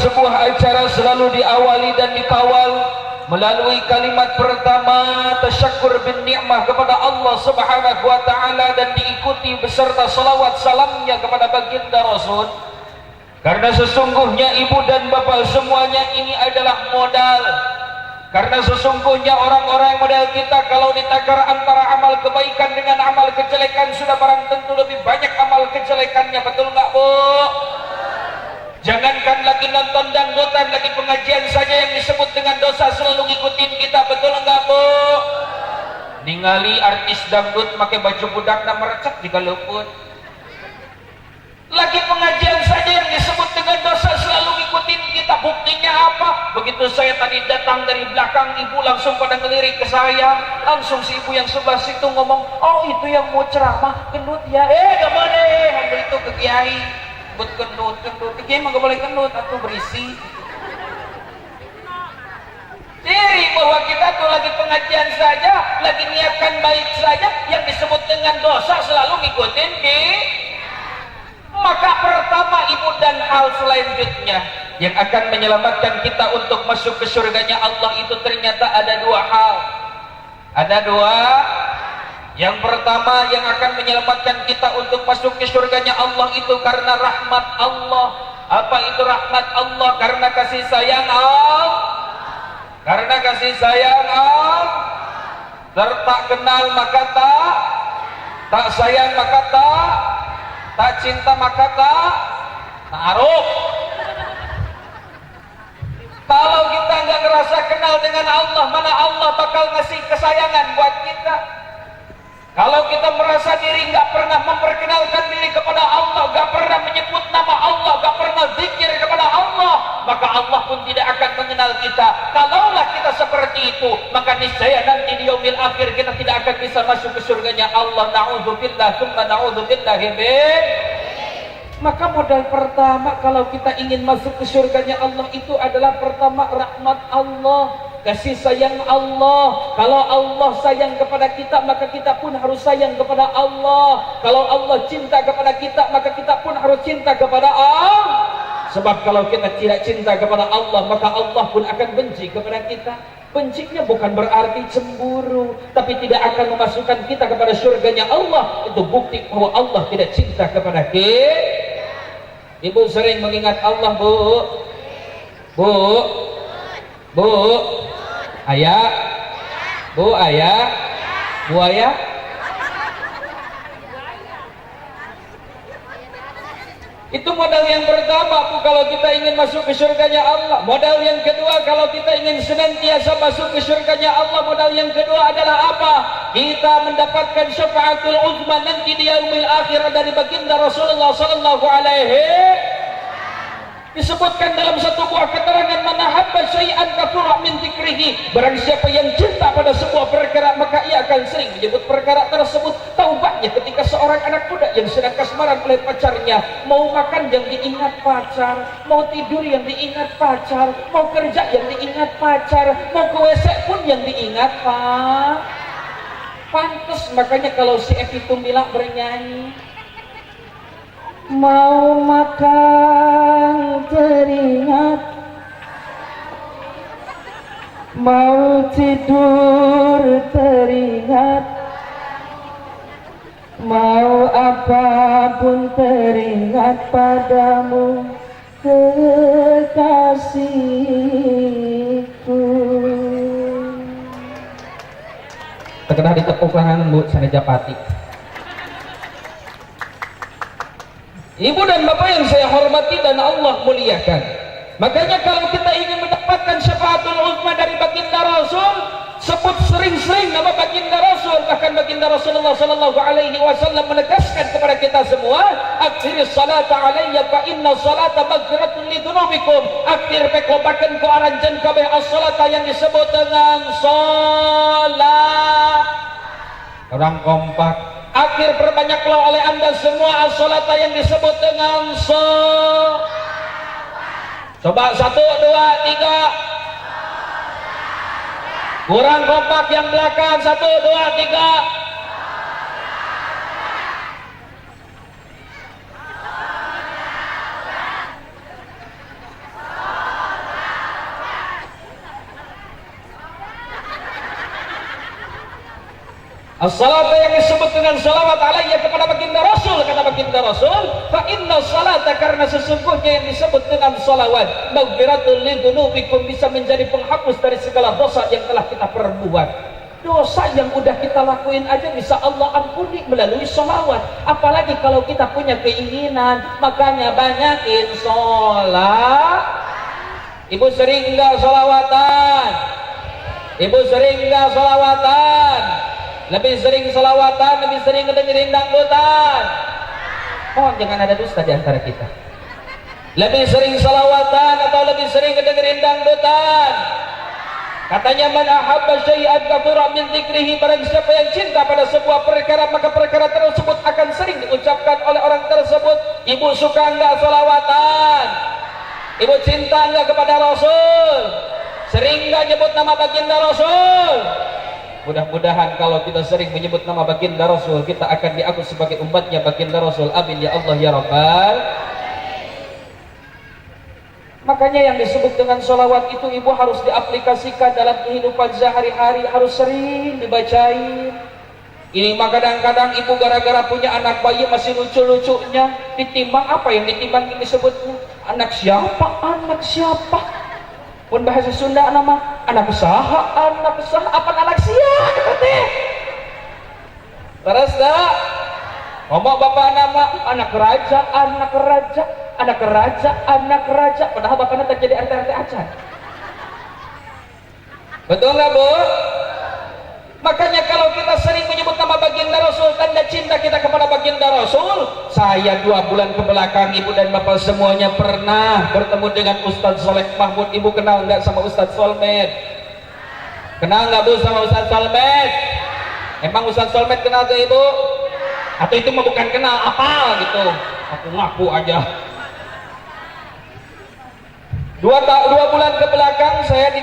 sebuah acara selalu diawali dan dikawal melalui kalimat pertama tasyakkur bin ni'mah kepada Allah Subhanahu wa taala, dan diikuti beserta salawat salamnya kepada baginda Rasul. Karena sesungguhnya ibu dan bapak semuanya ini adalah modal. Karena sesungguhnya orang-orang model kita kalau ditakar antara amal kebaikan dengan amal kejelekan, sudah barang tentu lebih banyak amal kejelekannya. Betul nggak, Bu? Jangankan lagi nonton dangdutan, lagi pengajian saja yang disebut dengan dosa selalu ngikutin kita. Betul nggak, Bu? Ningali artis dangdut pakai baju budak dan merecet juga luput. Lagi pengajian saja yang disebut dengan dosa selalu ngikutin kita. Buktinya apa? Begitu saya tadi datang dari belakang, ibu langsung pada ngelirik ke saya. Langsung si ibu yang sebelah situ ngomong, oh itu yang mau ceramah gendut ya. Gak boleh, ambil itu ke kiai. Buat gendut, kiai mah gak boleh gendut, atau berisi. Diri bahwa kita tuh lagi pengajian saja, lagi niatkan baik saja, yang disebut dengan dosa selalu ngikutin di. Maka pertama ibu dan hal selanjutnya yang akan menyelamatkan kita untuk masuk ke surganya Allah itu ternyata ada dua hal. Ada dua. Yang pertama yang akan menyelamatkan kita untuk masuk ke surganya Allah itu karena rahmat Allah. Apa itu rahmat Allah? Karena kasih sayang Allah. Karena kasih sayang Allah. Tak kenal maka tak sayang maka tak cinta maka ta'aruf. Kalau kita nggak ngerasa kenal dengan Allah, mana Allah bakal ngasih kesayangan buat kita? Kalau kita merasa diri nggak pernah memperkenalkan diri kepada Allah, nggak pernah menyebut nama Allah, nggak pernah zikir kepada Allah, maka Allah pun tidak akan mengenal kita. Kalaulah kita seperti itu, maka niscaya nanti di yaumil akhir kita tidak akan bisa masuk ke surganya Allah. Na'udzubillah, tsumma na'udzubillah. Maka modal pertama kalau kita ingin masuk ke surganya Allah itu adalah pertama rahmat Allah, kasih sayang Allah. Kalau Allah sayang kepada kita, maka kita pun harus sayang kepada Allah. Kalau Allah cinta kepada kita, maka kita pun harus cinta kepada Allah. Sebab kalau kita tidak cinta kepada Allah, maka Allah pun akan benci kepada kita. Bencinya bukan berarti cemburu, tapi tidak akan memasukkan kita kepada surganya Allah. Itu bukti bahwa Allah tidak cinta kepada kita. Ibu sering mengingat Allah, Bu? Bu? Bu? Ayah? Bu, ayah? Bu, ayah? Itu modal yang pertama, Bu, kalau kita ingin masuk ke surganya Allah. Modal yang kedua, kalau kita ingin senantiasa masuk ke surganya Allah, modal yang kedua adalah apa? Kita mendapatkan syafaatul uzma nanti di yaumil akhir dari baginda Rasulullah sallallahu alaihi. Disebutkan dalam satu buah keterangan, man habba syai'an kathura min dzikrihi. Barang siapa yang cinta pada sebuah perkara, maka ia akan sering menyebut perkara tersebut. Taubatnya ketika seorang anak muda yang sedang kasmaran oleh pacarnya, mau makan yang diingat pacar, mau tidur yang diingat pacar, mau kerja yang diingat pacar, mau ke WC pun yang diingat pantes. Makanya kalau si Evi Tumbila bernyanyi, mau makan teringat, mau tidur teringat, mau apapun teringat padamu kekasihku. Terkenal di tepuk tangan Bu Sana Japati. Ibu dan bapak yang saya hormati dan Allah muliakan, makanya kalau kita ingin mendapatkan syafaatul uzma dari baginda Rasul, sebut sering-sering nama baginda Rasul. Bahkan baginda Rasulullah sallallahu alaihi wasallam menegaskan kepada kita semua, akhir salata alayya fa inna salata maghfiratun lidzunubikum. Akhir pekobakan ku aranjeun kabeh as-salata yang disebut dengan salat. Orang kompak. Akhir perbanyaklah oleh anda semua as-salata yang disebut dengan coba 1, 2, 3. Kurang kompak yang belakang. 1, 2, 3. As-salata yang disebut dengan salawat alaiya kepada baginda Rasul, kata baginda Rasul, fa inna salata, karena sesungguhnya yang disebut dengan salawat maghfiratul lidzunubikum, bisa menjadi penghapus dari segala dosa yang telah kita perbuat. Dosa yang udah kita lakuin aja bisa Allah ampuni melalui salawat, apalagi kalau kita punya keinginan. Makanya banyakin sholat. Ibu sering nggak salawatan? Ibu sering nggak salawatan? Lebih sering selawatan, lebih sering ngedengerin dangdutan. Oh, jangan ada dusta di antara kita. Lebih sering selawatan atau lebih sering ngedengerin dangdutan? Katanya man ahabba syai'an kathura min dzikrihi, barang siapa yang cinta pada sebuah perkara maka perkara tersebut akan sering diucapkan oleh orang tersebut. Ibu suka enggak selawatan? Ibu cinta enggak kepada Rasul? Sering enggak nyebut nama baginda Rasul? Mudah-mudahan kalau kita sering menyebut nama baginda Rasul, kita akan diakui sebagai umatnya baginda Rasul. Amin ya Allah ya Rabbal. Makanya yang disebut dengan sholawat itu ibu harus diaplikasikan dalam kehidupan sehari-hari, harus sering dibacain. Ini mah kadang-kadang ibu gara-gara punya anak bayi masih lucu-lucunya ditimbang. Apa yang ditimbang ini disebutnya? Anak siapa? Anak siapa? Pun bahasa Sunda nama anak saha, apa anak siapa teh? Terus dah ngomong bapak nama anak raja, padahal bapaknya terjadi RT acan. Betul nggak Bu? Makanya kalau kita sering menyebut nama baginda Rasul, tanda cinta kita kepada baginda Rasul. Saya 2 bulan ke belakang, ibu dan bapak semuanya pernah bertemu dengan Ustadz Soleh Mahmud. Ibu kenal nggak sama Ustadz Solmed? Kenal nggak Bu sama Ustadz Solmed? Emang Ustadz Solmed kenal ke ibu? Atau itu mah bukan kenal, apal gitu? Aku ngaku aja. 2 bulan ke belakang saya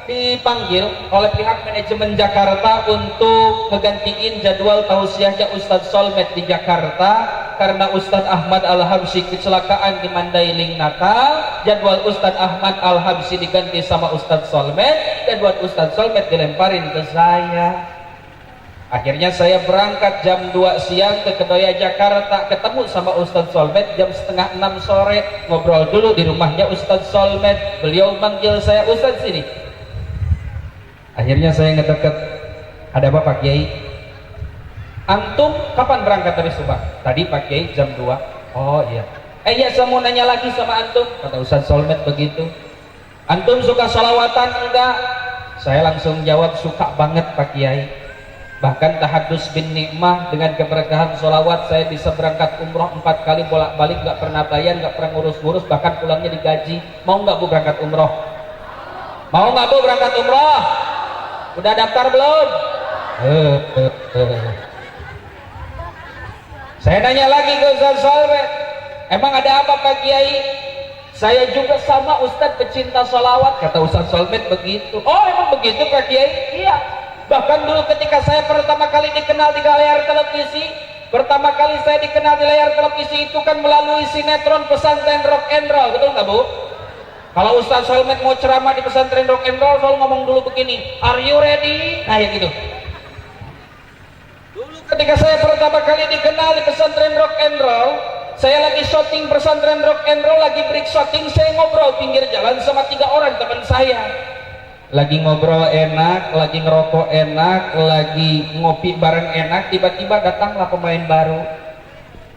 dipanggil oleh pihak manajemen Jakarta untuk ngegantiin jadwal tausiahnya Ustadz Solmed di Jakarta karena Ustadz Ahmad Al-Habsyi kecelakaan di Mandailing Natal. Jadwal Ustadz Ahmad Al-Habsyi diganti sama Ustadz Solmed dan buat Ustadz Solmed dilemparin ke saya. Akhirnya saya berangkat jam 2 siang ke Kedoya Jakarta, ketemu sama Ustadz Solmed jam 5:30 sore, ngobrol dulu di rumahnya Ustadz Solmed. Beliau manggil saya, Ustadz sini. Akhirnya saya ngedeket, ada apa Pak Kiai? Antum kapan berangkat dari Subang? Tadi Pak Kiai jam 2. Oh iya. Iya saya mau nanya lagi sama antum, kata Ustadz Solmed begitu. Antum suka salawatan enggak? Saya langsung jawab suka banget Pak Kiai. Bahkan tahadus bin nikmah dengan keberkahan sholawat saya bisa berangkat umroh 4 kali bolak-balik, nggak pernah bayar, nggak pernah ngurus-ngurus, bahkan pulangnya digaji. Mau nggak Bu berangkat umroh? Mau nggak Bu berangkat umroh? Udah daftar belum? Saya nanya lagi ke Ustadz Solmed, emang ada apa Pak Kiai? Saya juga sama Ustadz pecinta sholawat, kata Ustadz Solmed begitu. Oh emang begitu Pak Kiai? Iya. Bahkan dulu ketika saya pertama kali dikenal di layar televisi, pertama kali saya dikenal di layar televisi itu kan melalui sinetron Pesantren Rock and Roll, betul nggak Bu? Kalau Ustadz Solmed mau ceramah di Pesantren Rock and Roll selalu ngomong dulu begini, are you ready? Nah ya gitu. Dulu ketika saya pertama kali dikenal di Pesantren Rock and Roll, saya lagi syuting Pesantren Rock and Roll, lagi break syuting, saya ngobrol pinggir jalan sama 3 orang teman saya. Lagi ngobrol enak, lagi ngerokok enak, lagi ngopi bareng enak, tiba-tiba datanglah pemain baru,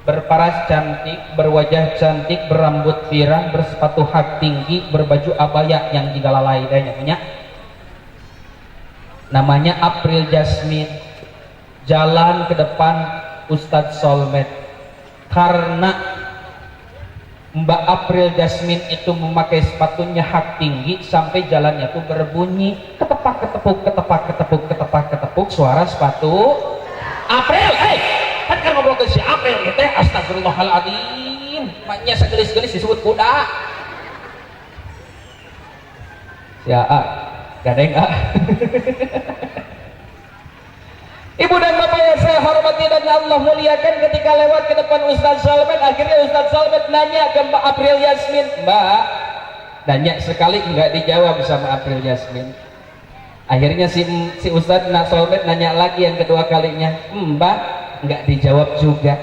berparas cantik, berwajah cantik, berambut pirang, bersepatu hak tinggi, berbaju abaya yang digalalai dayanya punya. Namanya April Jasmine. Jalan ke depan Ustadz Solmed. Karena Mbak April Jasmine itu memakai sepatunya hak tinggi sampai jalannya tuh berbunyi ketepak ketepuk suara sepatu April. Kan ngobrol ke si April gitu ya, astagfirullahaladzim, maknya segelis-gelis disebut kuda. Ya gadeng Ibu dan Bapak yang saya hormati dan Allah muliakan, ketika lewat ke depan Ustadz Solmed, akhirnya Ustadz Solmed nanya ke Mbak April Jasmine. Mbak, nanya sekali enggak dijawab sama April Jasmine. Akhirnya si Ustadz nak Solbet nanya lagi yang kedua kalinya, Mbak, nggak dijawab juga.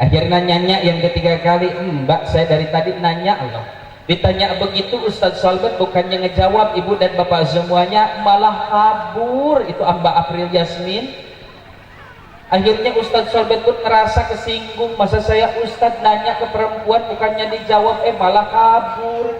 Akhirnya nanya yang ketiga kali, Mbak, saya dari tadi nanya Allah. Ditanya begitu Ustadz Solbet bukannya ngejawab, ibu dan bapak semuanya malah kabur. Itu Mbak April Yasmin. Akhirnya Ustadz Solbet pun ngerasa kesinggung, masa saya Ustadz nanya ke perempuan bukannya dijawab, malah kabur.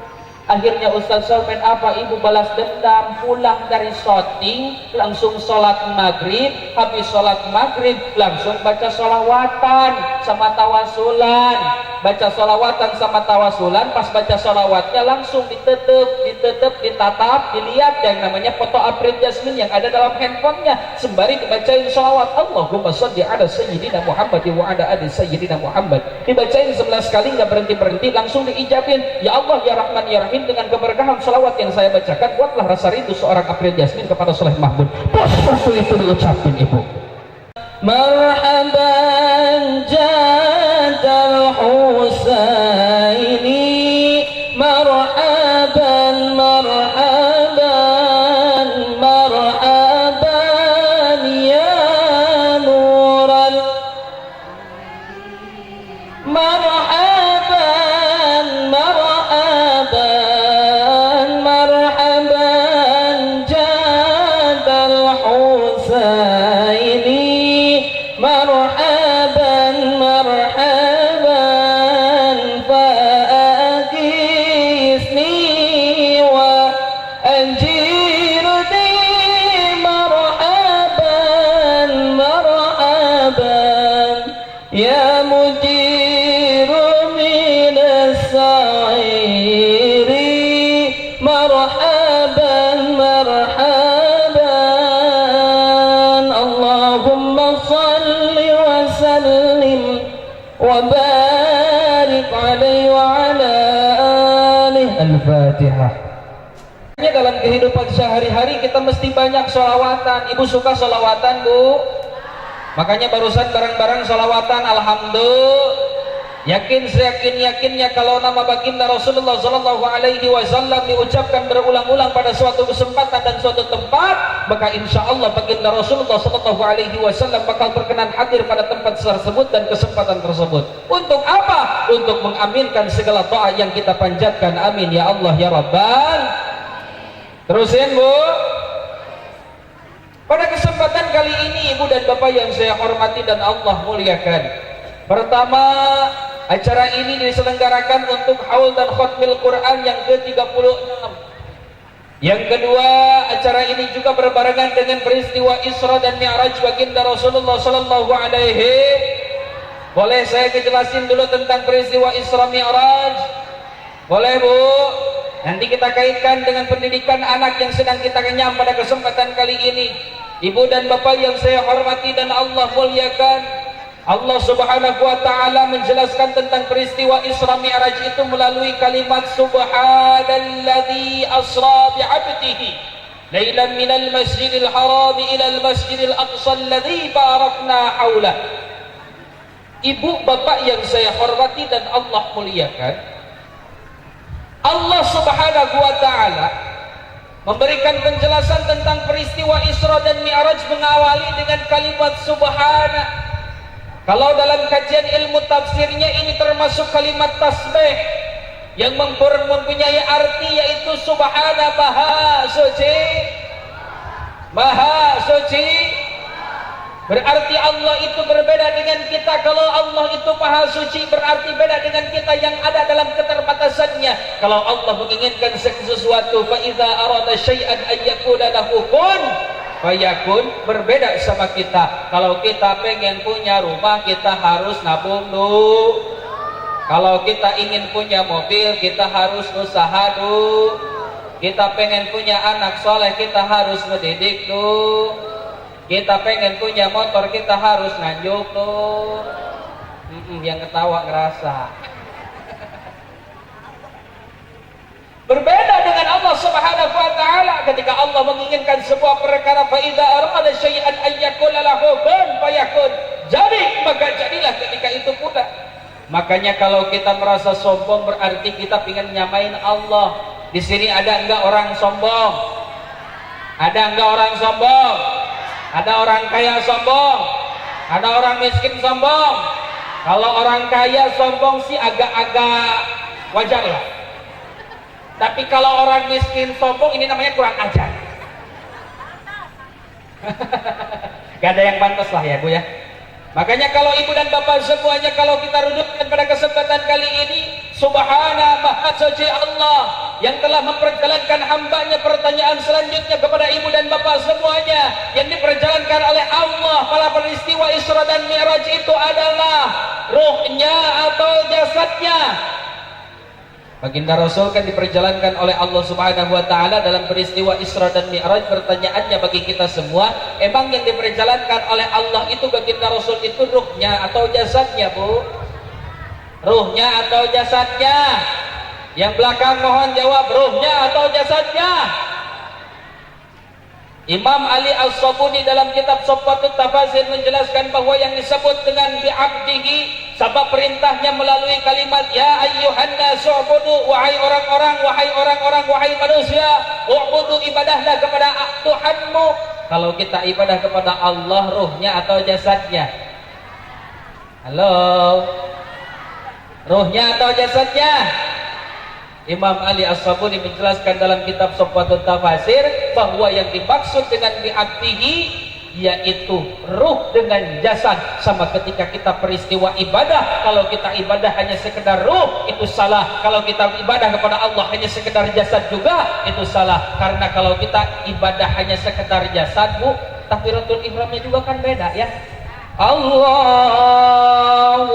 Akhirnya Ustadz Solbet apa? Ibu balas dendam, pulang dari syuting langsung sholat maghrib, habis sholat maghrib langsung baca sholawatan sama tawasulan, baca sholawatan sama tawasulan. Pas baca sholawatnya langsung ditetep, ditatap, dilihat yang namanya foto April Yasmin yang ada dalam handphonenya, sembari dibacain sholawat Allahumma sholli ala sayyidina Muhammad wa ala ali sayyidina Muhammad, dibacain 11 kali nggak berhenti langsung diijabin, ya Allah ya Rahman ya Rahim, dengan keberkahan salawat yang saya bacakan buatlah rasa rindu seorang April Yasmin kepada Soleh Mahmud. Bos itu diucapin ibu. Marhaban jadal Husaini, marhaban marhaban marhaban ya nural, marhaban marhaban ya mudir min as-sa'iri, marhaban marhaban, Allahumma salli wa sallim wa barik alaihi wa ala alihi. Al-Fatihah. Dalam kehidupan sehari-hari kita mesti banyak sholawatan. Ibu suka sholawatan, Bu? Makanya barusan bareng-bareng sholawatan. Alhamdulillah. Yakinnya kalau nama baginda Rasulullah Sallallahu Alaihi Wasallam diucapkan berulang-ulang pada suatu kesempatan dan suatu tempat, maka insya Allah baginda Rasulullah Sallallahu Alaihi Wasallam bakal berkenan hadir pada tempat tersebut dan kesempatan tersebut. Untuk apa? Untuk mengaminkan segala doa yang kita panjatkan. Amin ya Allah ya Rabbal. Terusin, Bu. Pada kesempatan kali ini ibu dan bapak yang saya hormati dan Allah muliakan, pertama, acara ini diselenggarakan untuk haul dan khutmil Quran yang ke-36. Yang kedua, acara ini juga berbarengan dengan peristiwa Isra dan Mi'raj baginda Rasulullah Sallallahu Alaihi. Boleh saya kejelasin dulu tentang peristiwa Isra Mi'raj? Boleh, Bu? Nanti kita kaitkan dengan pendidikan anak yang sedang kita kenyam pada kesempatan kali ini. Ibu dan bapak yang saya hormati dan Allah muliakan, Allah Subhanahu wa taala menjelaskan tentang peristiwa Isra Mi'raj itu melalui kalimat subhanalladzi asra bi'abdihi lailan minal masjidil haram ila al masjidil aqsa alladzi barakna haulah. Ibu bapak yang saya hormati dan Allah muliakan, Allah Subhanahu wa taala memberikan penjelasan tentang peristiwa Isra dan Mi'raj mengawali dengan kalimat subhana. Kalau dalam kajian ilmu tafsirnya ini termasuk kalimat tasbih yang mempunyai arti yaitu subhana, maha suci. Maha suci berarti Allah itu berbeda dengan kita. Kalau Allah itu maha suci berarti beda dengan kita yang ada dalam keterbatasannya. Kalau Allah menginginkan sesuatu, fa idza arada syai'an ay yakuna lahu kun fayakun, berbeda sama kita. Kalau kita pengen punya rumah, kita harus nabung dulu. Kalau kita ingin punya mobil, kita harus usaha dulu. Kita pengen punya anak soleh, kita harus mendidik dulu. Kita pengen punya motor, kita harus nganjuk tuh. Yang ketawa ngerasa. Berbeda dengan Allah Subhanahu wa taala ketika Allah menginginkan sebuah perkara, fa idza arada syai'an ay yakuna lahu kun fayakun. Jadi maka jadilah ketika itu pula. Makanya kalau kita merasa sombong berarti kita ingin nyamain Allah. Di sini ada enggak orang sombong? Ada enggak orang sombong? Ada orang kaya sombong? Ada orang miskin sombong? Kalau orang kaya sombong sih agak-agak wajar lah. Tapi kalau orang miskin sombong ini namanya kurang ajar. Gak ada yang pantas lah ya Bu ya. Makanya kalau ibu dan bapak semuanya, kalau kita rundukkan pada kesempatan kali ini, Subhana Maha Suci Allah yang telah memperjalankan hambanya, pertanyaan selanjutnya kepada ibu dan bapak semuanya yang diperjalankan oleh Allah pada peristiwa Isra dan Mi'raj itu adalah ruhnya atau jasadnya. Baginda Rasul kan diperjalankan oleh Allah Subhanahu wa taala dalam peristiwa Isra dan Mi'raj. Pertanyaannya bagi kita semua, emang yang diperjalankan oleh Allah itu baginda Rasul itu ruhnya atau jasadnya, Bu? Ruhnya atau jasadnya? Yang belakang mohon jawab, ruhnya atau jasadnya? Imam Ali As-Sabuni dalam kitab Safwatut Tafasir menjelaskan bahwa yang disebut dengan bi'abdihi, sebab perintahnya melalui kalimat ya ayyuhan nasu ubudu, wahai orang-orang, wahai manusia, ubudu, ibadahlah kepada Tuhanmu. Kalau kita ibadah kepada Allah, ruhnya atau jasadnya? Halo? Ruhnya atau jasadnya? Imam Ali As-Sabuni menjelaskan dalam kitab Safwatut Tafasir bahwa yang dimaksud dengan bi'abdihi yaitu ruh dengan jasad. Sama ketika kita peristiwa ibadah, kalau kita ibadah hanya sekedar ruh itu salah. Kalau kita ibadah kepada Allah hanya sekedar jasad juga itu salah. Karena kalau kita ibadah hanya sekedar jasad, Bu, takbiratul ihramnya juga kan beda ya. Allahu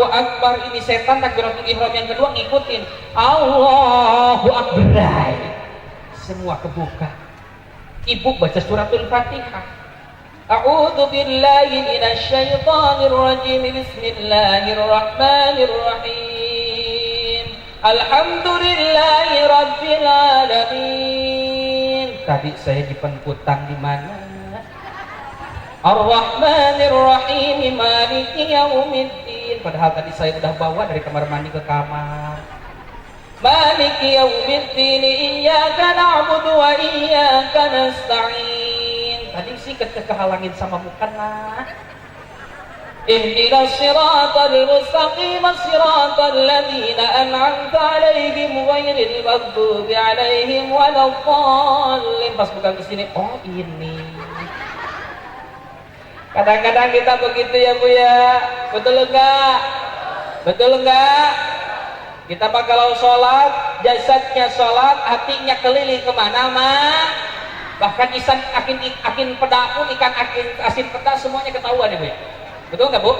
Akbar, ini setan takbiratul ihram yang kedua ngikutin Allahu Akbar, semua kebuka. Ibu baca suratul Fatihah, a'udzu billahi minasyaitonir rajim, bismillahirrahmanirrahim, alhamdulillahi rabbil alamin. Tadi saya dipenputang di mana? Ar-Rahmanir Rahim, Maliki Yaumiddin. Padahal tadi saya udah bawa dari kamar mandi ke kamar. Maliki Yaumiddin, iyyaka na'budu wa iyyaka nasta'in. Tadi sih kehalangin sama mukena. Ihdinas siratal mustaqim, siratal ladzina an'amta 'alaihim ghairil maghdubi 'alaihim waladdallin. Pas bukan ke sini, oh ini. Kadang-kadang kita begitu ya Bu ya, betul enggak? Betul enggak? Kita mah kalau sholat, jasadnya sholat, hatinya keliling kemana-mana. Bahkan isan akin peda pun, ikan asin peda semuanya ketahuan ya Bu ya. Betul enggak Bu?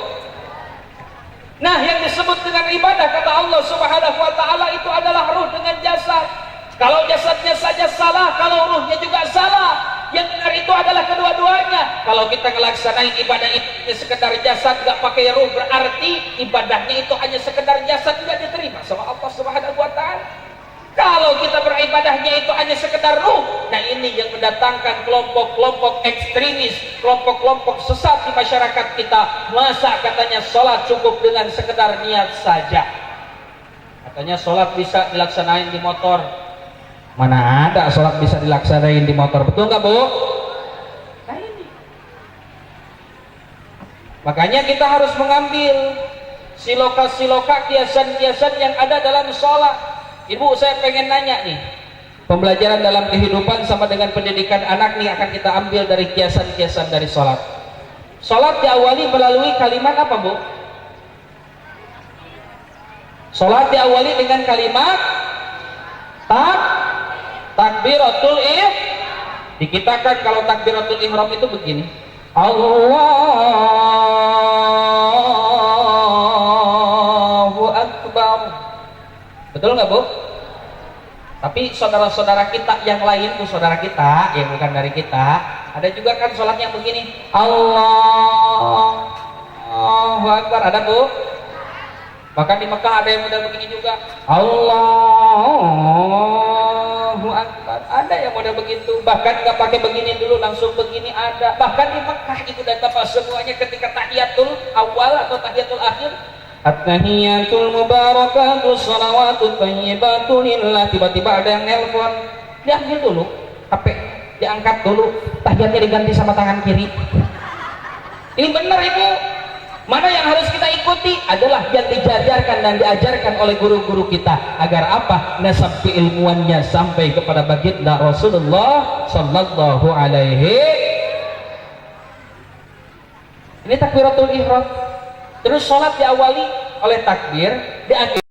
Nah, yang disebut dengan ibadah kata Allah Subhanahu wa taala itu adalah ruh dengan jasad. Kalau jasadnya saja salah, kalau ruhnya juga salah. Yang benar itu adalah kedua-duanya. Kalau kita ngelaksanain ibadah itu sekedar jasad, nggak pakai ruh, berarti ibadahnya itu hanya sekedar jasad, tidak diterima sama Allah Subhanahu wa taala. Kalau kita beribadahnya itu hanya sekedar ruh, nah ini yang mendatangkan kelompok-kelompok ekstremis, kelompok-kelompok sesat di masyarakat kita. Masa katanya sholat cukup dengan sekedar niat saja? Katanya sholat bisa dilaksanain di motor. Mana ada sholat bisa dilaksanain di motor, betul nggak Bu? Nah ini. Makanya kita harus mengambil siloka-siloka, kiasan-kiasan yang ada dalam sholat. Ibu, saya pengen nanya nih, pembelajaran dalam kehidupan sama dengan pendidikan anak nih akan kita ambil dari kiasan-kiasan dari sholat. Sholat diawali melalui kalimat apa Bu? Sholat diawali dengan kalimat takbiratul ihram. Dikitakan kalau takbiratul ihram itu begini, Allahu Akbar. Betul nggak Bu? Tapi saudara-saudara kita yang lain tuh, saudara kita yang bukan dari kita, ada juga kan sholat yang begini, Allahu Akbar. Ada Bu? Bahkan di Mekah ada yang model begini juga, Allahu Akbar. Ada yang model begitu, bahkan nggak pakai begini dulu, langsung begini ada. Bahkan di Mekah ibu dan bapak semuanya ketika tahiyatul awal atau tahiyatul akhir, at-tahiyatul mubarakatus salawatut thayyibatu lillah, tiba-tiba ada yang nelpon, diambil dulu HP, diangkat dulu, tahiyatnya diganti sama tangan kiri. Ini benar ibu. Mana yang harus kita ikuti adalah yang dijajarkan dan diajarkan oleh guru-guru kita, agar apa? Nasab keilmuannya sampai kepada baginda Rasulullah sallallahu alaihi. Ini takbiratul ihram. Terus sholat diawali oleh takbir, diakhiri